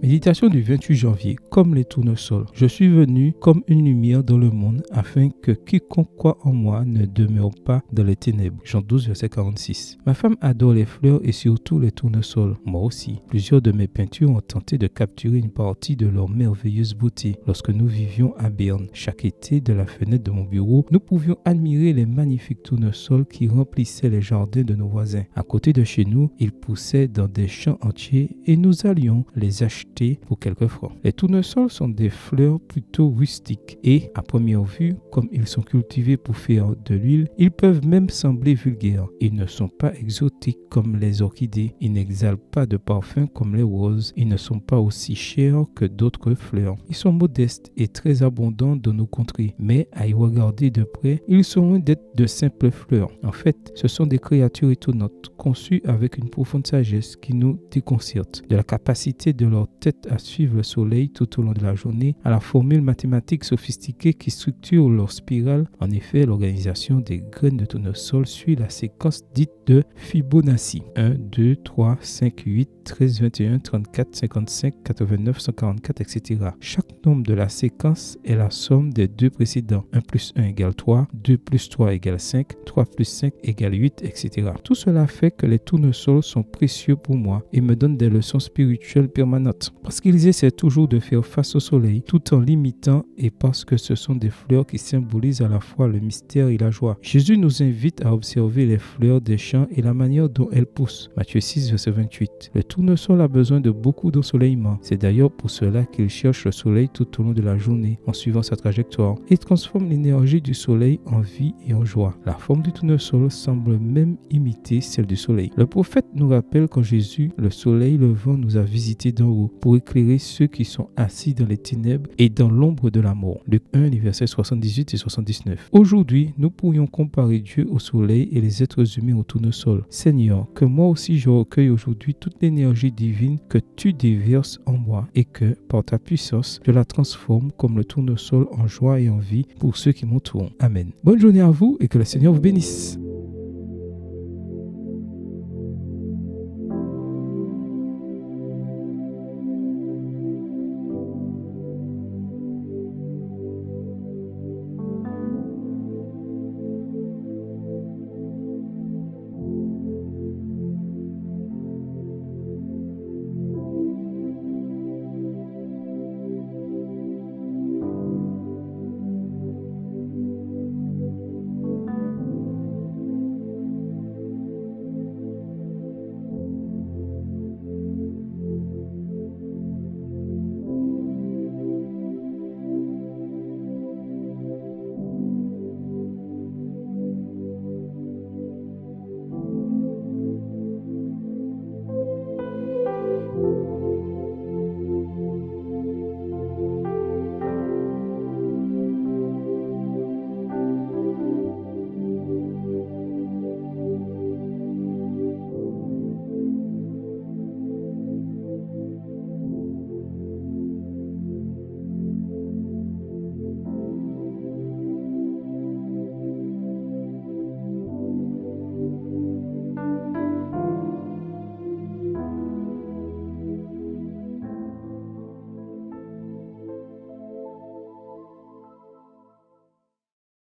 Méditation du 28 janvier. Comme les tournesols, je suis venu comme une lumière dans le monde, afin que quiconque croit en moi ne demeure pas dans les ténèbres. Jean 12, verset 46. Ma femme adore les fleurs et surtout les tournesols. Moi aussi. Plusieurs de mes peintures ont tenté de capturer une partie de leur merveilleuse beauté. Lorsque nous vivions à Berne, chaque été, de la fenêtre de mon bureau, nous pouvions admirer les magnifiques tournesols qui remplissaient les jardins de nos voisins. À côté de chez nous, ils poussaient dans des champs entiers et nous allions les acheter pour quelques francs. Les tournesols sont des fleurs plutôt rustiques et, à première vue, comme ils sont cultivés pour faire de l'huile, ils peuvent même sembler vulgaires. Ils ne sont pas exotiques comme les orchidées, ils n'exhalent pas de parfum comme les roses, ils ne sont pas aussi chers que d'autres fleurs. Ils sont modestes et très abondants dans nos contrées, mais à y regarder de près, ils sont loin d'être de simples fleurs. En fait, ce sont des créatures étonnantes, conçues avec une profonde sagesse qui nous déconcerte. De la capacité de leur tête à suivre le soleil tout au long de la journée, à la formule mathématique sophistiquée qui structure leur spirale. En effet, l'organisation des graines de tournesol suit la séquence dite de Fibonacci. 1, 2, 3, 5, 8, 13, 21, 34, 55, 89, 144, etc. Chaque nombre de la séquence est la somme des deux précédents. 1 plus 1 égale 3, 2 plus 3 égale 5, 3 plus 5 égale 8, etc. Tout cela fait que les tournesols sont précieux pour moi et me donnent des leçons spirituelles permanentes. Parce qu'ils essaient toujours de faire face au soleil tout en l'imitant et parce que ce sont des fleurs qui symbolisent à la fois le mystère et la joie. Jésus nous invite à observer les fleurs des champs et la manière dont elles poussent. Matthieu 6, verset 28. Le tournesol a besoin de beaucoup d'ensoleillement. C'est d'ailleurs pour cela qu'il cherche le soleil tout au long de la journée en suivant sa trajectoire et transforme l'énergie du soleil en vie et en joie. La forme du tournesol semble même imiter celle du soleil. Le prophète nous rappelle qu'en Jésus, le soleil levant nous a visités d'en haut pour éclairer ceux qui sont assis dans les ténèbres et dans l'ombre de la mort. Luc 1, les versets 78 et 79. Aujourd'hui, nous pourrions comparer Dieu au soleil et les êtres humains au tournesol. Seigneur, que moi aussi je recueille aujourd'hui toute l'énergie divine que tu déverses en moi et que, par ta puissance, je la transforme comme le tournesol en joie et en vie pour ceux qui m'entourent. Amen. Bonne journée à vous et que le Seigneur vous bénisse.